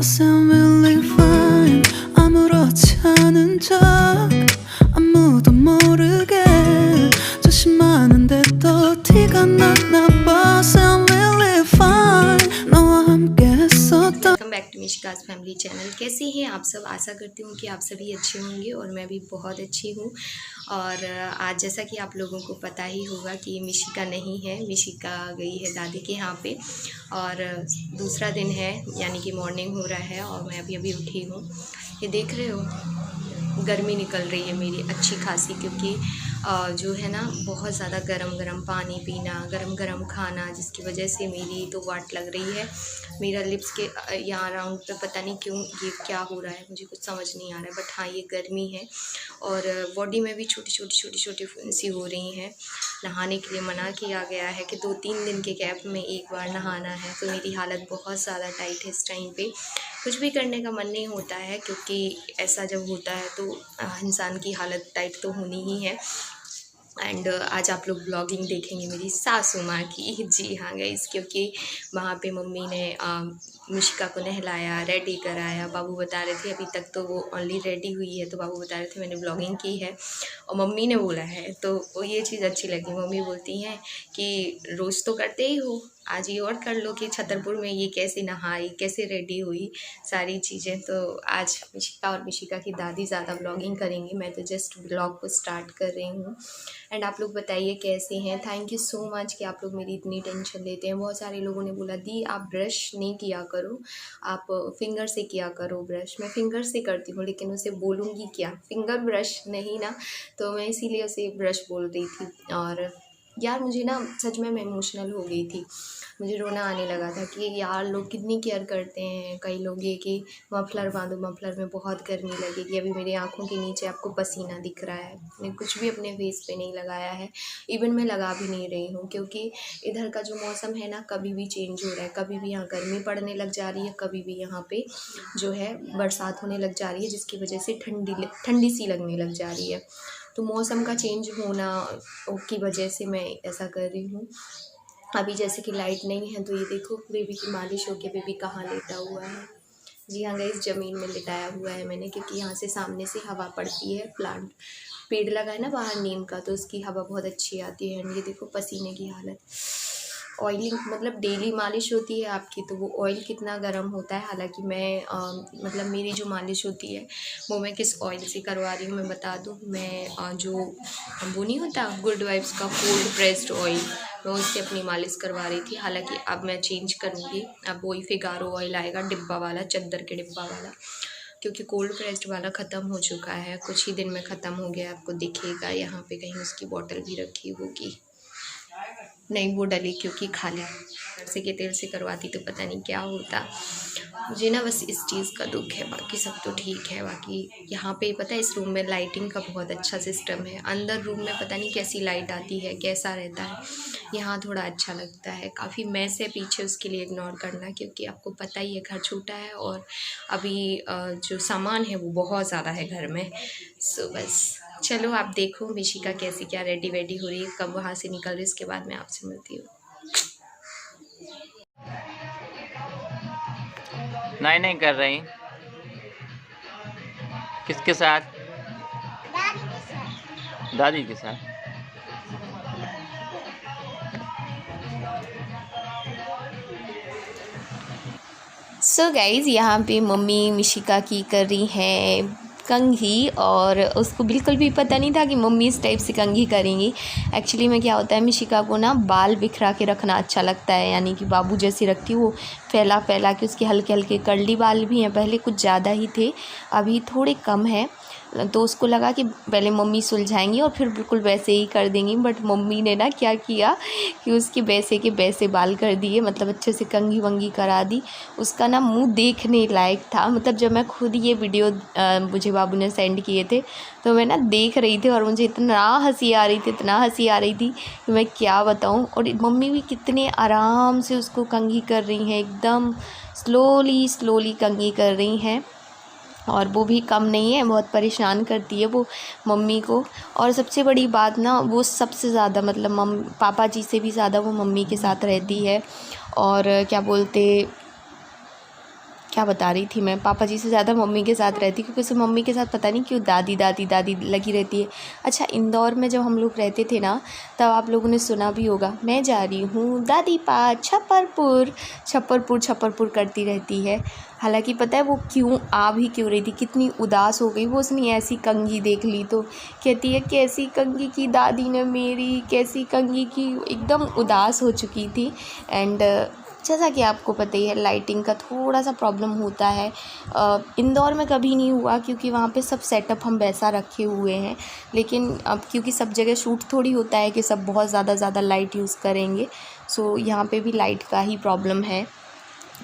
sound really fine. 아무렇지 않은 척 아무도 모르게 조심하는데 또 티가 났나 봐. Sound really fine. 너와 함께 했었던. Welcome back to Mishika's family channel. कैसे हैं आप सब? आशा करती हूँ कि आप सभी अच्छे होंगे और मैं भी बहुत अच्छी हूँ। और आज जैसा कि आप लोगों को पता ही होगा कि मिशिका नहीं है, मिशिका गई है दादी के यहाँ पे। और दूसरा दिन है, यानी कि मॉर्निंग हो रहा है और मैं अभी उठी हूँ। ये देख रहे हो, गर्मी निकल रही है मेरी अच्छी खासी, क्योंकि जो है ना बहुत ज़्यादा गरम पानी पीना, गरम खाना, जिसकी वजह से मेरी तो वाट लग रही है। मेरा लिप्स के यहाँ राउंड पे पता नहीं क्यों ये क्या हो रहा है, मुझे कुछ समझ नहीं आ रहा है। बट हाँ, ये गर्मी है और बॉडी में भी छोटी सी हो रही हैं। नहाने के लिए मना किया गया है कि 2-3 दिन के गैप में एक बार नहाना है। तो मेरी हालत बहुत ज़्यादा टाइट है इस टाइम पे। कुछ भी करने का मन नहीं होता है, क्योंकि ऐसा जब होता है तो इंसान की हालत टाइट तो होनी ही है। एंड आज आप लोग ब्लॉगिंग देखेंगे मेरी सासू माँ की। जी हाँ गाइस, क्योंकि वहाँ पे मम्मी ने मिशिका को नहलाया, रेडी कराया। बाबू बता रहे थे, अभी तक तो वो ओनली रेडी हुई है, तो बाबू बता रहे थे मैंने ब्लॉगिंग की है और मम्मी ने बोला है, तो ये चीज़ अच्छी लगी। मम्मी बोलती हैं कि रोज़ तो करते ही हो, आज ये और कर लो कि छतरपुर में ये कैसे नहाई, कैसे रेडी हुई, सारी चीज़ें। तो आज मिशिका और मिशिका की दादी ज़्यादा ब्लॉगिंग करेंगी, मैं तो जस्ट ब्लॉग को स्टार्ट कर रही हूँ। एंड आप लोग बताइए कैसे हैं। थैंक यू सो मच कि आप लोग मेरी इतनी टेंशन लेते हैं। बहुत सारे लोगों ने बोला दी आप ब्रश नहीं किया करो, आप फिंगर से किया करो ब्रश। मैं फिंगर से करती हूँ, लेकिन उसे बोलूँगी क्या, फिंगर ब्रश नहीं ना, तो मैं इसीलिए उसे ब्रश बोल रही थी। और यार मुझे ना सच में मैं इमोशनल हो गई थी, मुझे रोना आने लगा था कि यार लोग कितनी केयर करते हैं। कई लोग ये कि मफलर बांधो, मफलर में बहुत गर्मी लगेगी। अभी मेरी आंखों के नीचे आपको पसीना दिख रहा है, मैंने कुछ भी अपने फेस पे नहीं लगाया है, इवन मैं लगा भी नहीं रही हूँ, क्योंकि इधर का जो मौसम है ना कभी भी चेंज हो रहा है। कभी भी यहाँ गर्मी पड़ने लग जा रही है, कभी भी यहाँ पे जो है बरसात होने लग जा रही है, जिसकी वजह से ठंडी सी लगने लग जा रही है। तो मौसम का चेंज होना की वजह से मैं ऐसा कर रही हूँ। अभी जैसे कि लाइट नहीं है, तो ये देखो बेबी की मालिश होके बेबी कहाँ लेटा हुआ है। जी हाँ गाइस, ज़मीन में लिटाया हुआ है मैंने, क्योंकि यहाँ से सामने से हवा पड़ती है। प्लांट पेड़ लगा है ना बाहर नीम का, तो उसकी हवा बहुत अच्छी आती है। ये देखो पसीने की हालत, ऑयलिंग मतलब डेली मालिश होती है आपकी, तो वो ऑयल कितना गर्म होता है। हालांकि मैं मतलब मेरी जो मालिश होती है वो मैं किस ऑयल से करवा रही हूँ मैं बता दूँ। मैं जो वो नहीं होता गुड वाइब्स का कोल्ड प्रेस्ड ऑयल, मैं उससे अपनी मालिश करवा रही थी। हालांकि अब मैं चेंज करूँगी, अब वही फिगारो ऑयल आएगा डिब्बा वाला, चद्दर के डिब्बा वाला, क्योंकि कोल्ड प्रेस्ड वाला ख़त्म हो चुका है, कुछ ही दिन में ख़त्म हो गया। आपको दिखेगा यहाँ पे कहीं उसकी बॉटल भी रखी होगी, नहीं वो डली क्योंकि खाली। सरसे के तेल से करवाती तो पता नहीं क्या होता। मुझे ना बस इस चीज़ का दुख है, बाकी सब तो ठीक है। बाकी यहाँ पे पता है इस रूम में लाइटिंग का बहुत अच्छा सिस्टम है। अंदर रूम में पता नहीं कैसी लाइट आती है, कैसा रहता है, यहाँ थोड़ा अच्छा लगता है। काफ़ी मैस है पीछे, उसके लिए इग्नोर करना, क्योंकि आपको पता ही है घर छोटा है और अभी जो सामान है वो बहुत ज़्यादा है घर में। सो बस चलो आप देखो मिशिका कैसी क्या रेडी वेडी हो रही है, कब वहाँ से निकल रही है, इसके बाद मैं आपसे मिलती हूँ। नहीं कर रही, किसके साथ? दादी के साथ। सो गाइज़, यहाँ पे मम्मी मिशिका की कर रही हैं कंघी, और उसको बिल्कुल भी पता नहीं था कि मम्मी इस टाइप से कंघी करेंगी। एक्चुअली में क्या होता है, मिशिका को ना बाल बिखरा के रखना अच्छा लगता है, यानी कि बाबू जैसी रखती वो फैला के। उसके हल्के हल्के कर्ली बाल भी हैं, पहले कुछ ज़्यादा ही थे, अभी थोड़े कम हैं। तो उसको लगा कि पहले मम्मी सुलझाएंगी और फिर बिल्कुल वैसे ही कर देंगी। बट मम्मी ने ना क्या किया कि उसके वैसे के वैसे बाल कर दिए, मतलब अच्छे से कंघी वंगी करा दी। उसका ना मुंह देखने लायक था, मतलब जब मैं खुद ये वीडियो मुझे बाबू ने सेंड किए थे तो मैं ना देख रही थी और मुझे इतना हंसी आ रही थी कि मैं क्या बताऊं। और मम्मी भी कितने आराम से उसको कंघी कर रही हैं, एकदम स्लोली कंघी कर रही हैं। और वो भी कम नहीं है, बहुत परेशान करती है वो मम्मी को। और सबसे बड़ी बात ना, वो सबसे ज़्यादा मतलब पापा जी से भी ज़्यादा वो मम्मी के साथ रहती है। और क्या बता रही थी मैं, पापा जी से ज़्यादा मम्मी के साथ रहती है, क्योंकि उसे मम्मी के साथ पता नहीं क्यों दादी दादी दादी लगी रहती है। अच्छा, इंदौर में जब हम लोग रहते थे ना, तब आप लोगों ने सुना भी होगा, मैं जा रही हूँ दादी पास छप्परपुर छप्परपुर छप्परपुर करती रहती है। हालांकि पता है वो क्यों रही थी, कितनी उदास हो गई वो, उसने ऐसी कंघी देख ली तो कहती है कैसी कंघी की दादी ने मेरी, कैसी कंघी की, एकदम उदास हो चुकी थी। एंड जैसा कि आपको पता ही है, लाइटिंग का थोड़ा सा प्रॉब्लम होता है। इंदौर में कभी नहीं हुआ, क्योंकि वहाँ पे सब सेटअप हम वैसा रखे हुए हैं। लेकिन अब क्योंकि सब जगह शूट थोड़ी होता है कि सब बहुत ज़्यादा लाइट यूज़ करेंगे, सो यहाँ पे भी लाइट का ही प्रॉब्लम है।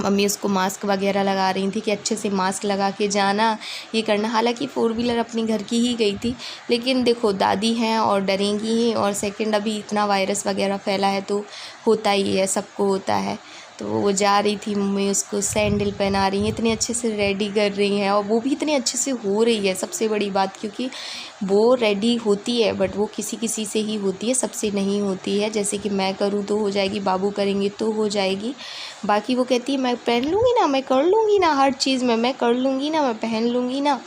मम्मी उसको मास्क वगैरह लगा रही थी कि अच्छे से मास्क लगा के जाना, ये करना। हालांकि 4 व्हीलर अपनी घर की ही गई थी, लेकिन देखो दादी हैं और डरेंगी ही, और सेकंड अभी इतना वायरस वगैरह फैला है तो होता ही है, सबको होता है। तो वो जा रही थी, मम्मी उसको सैंडल पहना रही हैं, इतने अच्छे से रेडी कर रही हैं, और वो भी इतने अच्छे से हो रही है, सबसे बड़ी बात। क्योंकि वो रेडी होती है, बट वो किसी किसी से ही होती है, सबसे नहीं होती है। जैसे कि मैं करूँ तो हो जाएगी, बाबू करेंगे तो हो जाएगी, बाकी वो कहती है मैं पहन लूँगी ना, मैं कर लूँगी ना, हर चीज़ में मैं कर लूँगी ना, मैं पहन लूँगी ना।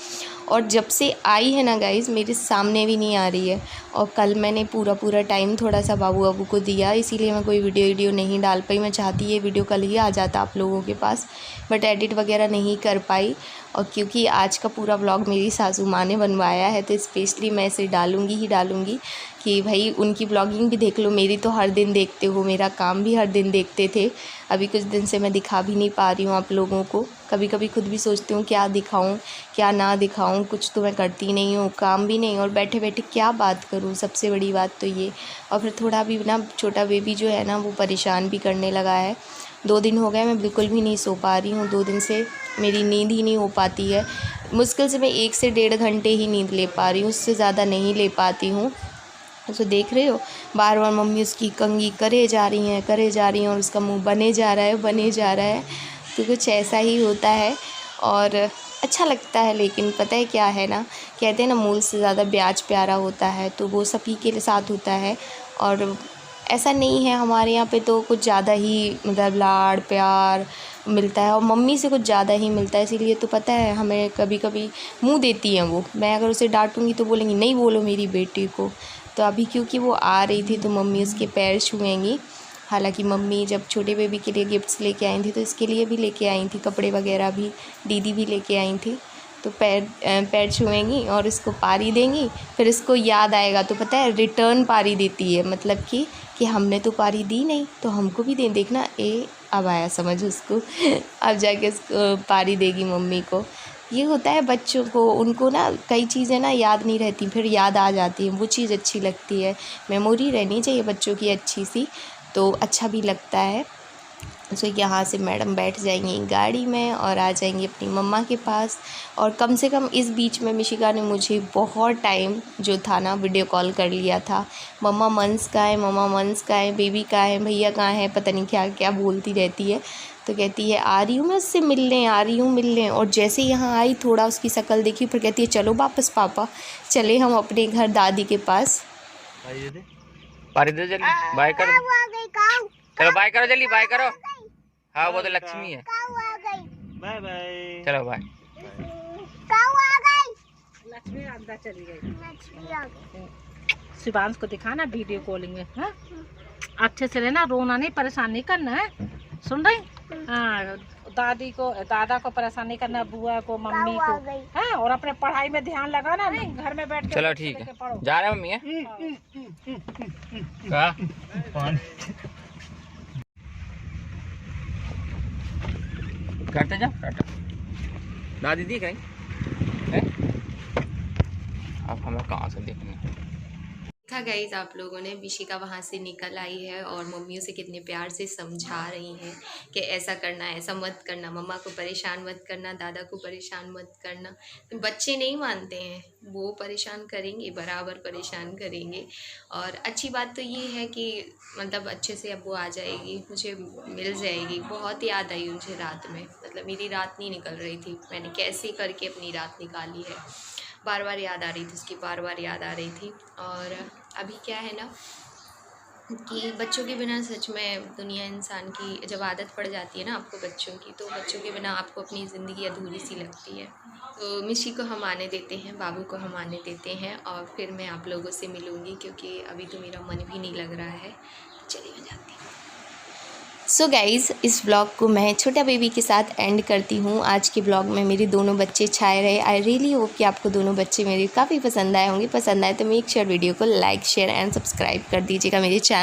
और जब से आई है ना गाइज़, मेरे सामने भी नहीं आ रही है। और कल मैंने पूरा टाइम थोड़ा सा बाबू को दिया, इसीलिए मैं कोई वीडियो नहीं डाल पाई। मैं चाहती ये वीडियो कल ही आ जाता आप लोगों के पास, बट एडिट वगैरह नहीं कर पाई। और क्योंकि आज का पूरा व्लॉग मेरी सासू माँ ने बनवाया है, तो स्पेशली मैं इसे डालूँगी कि भाई उनकी व्लॉगिंग भी देख लो। मेरी तो हर दिन देखते हो, मेरा काम भी हर दिन देखते थे। अभी कुछ दिन से मैं दिखा भी नहीं पा रही हूँ आप लोगों को। कभी कभी खुद भी सोचती हूँ क्या दिखाऊँ क्या ना दिखाऊँ, कुछ तो मैं करती नहीं हूँ, काम भी नहीं, और बैठे बैठे क्या बात करूँ, सबसे बड़ी बात तो ये। और फिर थोड़ा भी ना, छोटा बेबी जो है ना, वो परेशान भी करने लगा है। 2 दिन हो गए मैं बिल्कुल भी नहीं सो पा रही हूँ, 2 दिन से मेरी नींद ही नहीं हो पाती है। मुश्किल से मैं 1 से 1.5 घंटे ही नींद ले पा रही हूँ, उससे ज़्यादा नहीं ले पाती हूँ। तो देख रहे हो, बार बार मम्मी उसकी कंघी करे जा रही हैं, और उसका मुंह बने जा रहा है। तो कुछ ऐसा ही होता है, और अच्छा लगता है। लेकिन पता है क्या है ना, कहते हैं ना मूल से ज़्यादा ब्याज प्यारा होता है, तो वो सभी के साथ होता है। और ऐसा नहीं है, हमारे यहाँ पे तो कुछ ज़्यादा ही मतलब लाड़ प्यार मिलता है, और मम्मी से कुछ ज़्यादा ही मिलता है। इसीलिए तो पता है हमें कभी कभी मुंह देती हैं वो। मैं अगर उसे डांटूंगी तो बोलेंगी नहीं बोलो मेरी बेटी को। तो अभी क्योंकि वो आ रही थी तो मम्मी उसके पैर छुएंगी। हालांकि मम्मी जब छोटे बेबी के लिए गिफ्ट्स लेके आई थी तो इसके लिए भी लेके आई थी, कपड़े वगैरह भी दीदी भी लेके आई थी। तो पैर छुएंगी और इसको पारी देंगी, फिर इसको याद आएगा तो पता है रिटर्न पारी देती है, मतलब कि हमने तो पारी दी नहीं तो हमको भी दे, देखना अब आया समझ उसको। अब जाके इसको पारी देगी मम्मी को। ये होता है बच्चों को, उनको ना कई चीज़ें ना याद नहीं रहती, फिर याद आ जाती हैं, वो चीज़ अच्छी लगती है। मेमोरी रहनी चाहिए बच्चों की अच्छी सी, तो अच्छा भी लगता है। सो यहाँ से मैडम बैठ जाएंगी गाड़ी में और आ जाएंगी अपनी मम्मा के पास। और कम से कम इस बीच में मिशिका ने मुझे बहुत टाइम जो था ना वीडियो कॉल कर लिया था। मम्मा मंस कहाँ है, मम्मा मंस कहाँ है, बेबी कहाँ है, भैया कहाँ है, पता नहीं क्या क्या बोलती रहती है। तो कहती है आ रही हूँ मैं उससे मिलने, आ रही हूँ मिलने। और जैसे यहाँ आई थोड़ा उसकी शक्ल देखी, फिर कहती है चलो वापस पापा, चले हम अपने घर दादी के पास। पारी दे जल्दी, बाय करो, चलो बाय करो जल्दी, बाय करो। हाँ वो तो लक्ष्मी है, बाय बाय, चलो बाय। लक्ष्मी अंदर चली गई। शिवांश को दिखाना वीडियो कॉलिंग में, हाँ अच्छे से रहना, रोना नहीं, परेशान नहीं करना है, सुन रही? हाँ दादी को दादा को परेशान नहीं करना, बुआ को, मम्मी को, हाँ और अपने पढ़ाई में ध्यान लगाना, नहीं घर में बैठ के। चलो ठीक है, जा रहे हैं मम्मी है करते जा टाटा। दादी दिख रही है, अब हमें कहाँ से देखनी? देखा गाइस आप लोगों ने, विशिका वहाँ से निकल आई है और मम्मियों से कितने प्यार से समझा रही हैं कि ऐसा करना, ऐसा मत करना, मम्मा को परेशान मत करना, दादा को परेशान मत करना। बच्चे नहीं मानते हैं, वो परेशान करेंगे, बराबर परेशान करेंगे। और अच्छी बात तो ये है कि मतलब अच्छे से अब वो आ जाएगी, मुझे मिल जाएगी। बहुत याद आई मुझे रात में, मतलब मेरी रात नहीं निकल रही थी, मैंने कैसे करके अपनी रात निकाली है। बार बार याद आ रही थी उसकी, बार बार याद आ रही थी। और अभी क्या है ना कि बच्चों के बिना सच में दुनिया इंसान की जब आदत पड़ जाती है ना आपको बच्चों की, तो बच्चों के बिना आपको अपनी ज़िंदगी अधूरी सी लगती है। तो मिशी को हम आने देते हैं, बाबू को हम आने देते हैं और फिर मैं आप लोगों से मिलूँगी, क्योंकि अभी तो मेरा मन भी नहीं लग रहा है। तो चलिए मैं जाती हूँ। सो गाइज़, इस व्लॉग को मैं छोटा बेबी के साथ एंड करती हूँ। आज के व्लॉग में मेरे दोनों बच्चे छाए रहे। आई रियली होप कि आपको दोनों बच्चे मेरे काफ़ी पसंद आए होंगे। पसंद आए तो मेक श्योर वीडियो को लाइक, शेयर एंड सब्सक्राइब कर दीजिएगा मेरे चैनल।